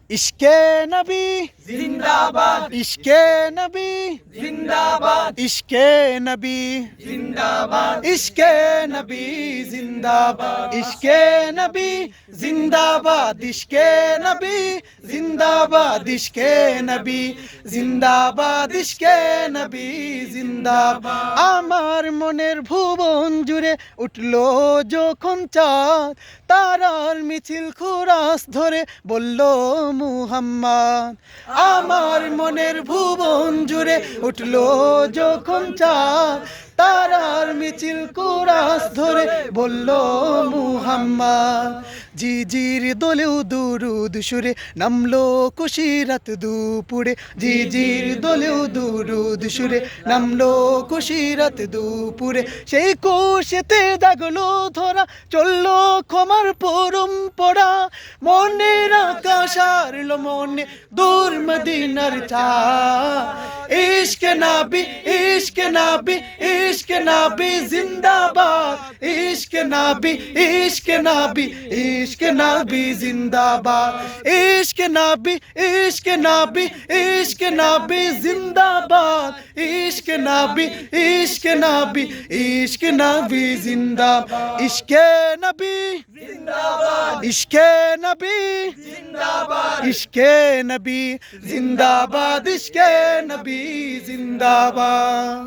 ইশকে নবী জিন্দাবাদ, ইশকে নবী জিন্দাবাদ, ইশকে নবী জিন্দাবাদ, ইশকে নবী জিন্দাবাদ ইশকে নবী জিন্দাবাদ ইশকে নবী জিন্দাবাদ ইশকে নবী জিন্দাবাদ ইশকে নবী জিন্দাবাদ আমার মনের ভুবন জুড়ে উঠলো যখন চাঁদ তারার মিছিল খুরাস ধরে বলল মুহাম্মদ আমার মনের ভুবন জুড়ে উঠলো যখন চাঁদ তারার মিছিল কুরাস ধরে বলল মুহাম্মদ জিজির দোলেও দুরুদ সুরে নামলো কুশিরাত দুপুরে জিজির দোলেও দুরুদ সুরে নামলো কুশিরাত দুপুরে সেই কোশেতে জাগলো ধরা চললো ক্ষমার পরম্পরা মনের আকাশ হারলো মনে দূর মদিনার চা ইশকে নবী ইশকে নবী ইশকে নবী জিন্দাবাদ ইশকে নবী ইশকে নবী ইশকে নবী জিন্দাবাদ ইশকে নবী ইশকে নবী ইশকে নবী জিন্দাবাদ ইশকে নবী ইশকে নবী ইশকে নবী জিন্দাবাদ ইশকে নবী জিন্দাবাদ, ইশকে নবী জিন্দাবাদ, ইশকে নবী জিন্দাবাদ ইশকে নবী জিন্দাবাদ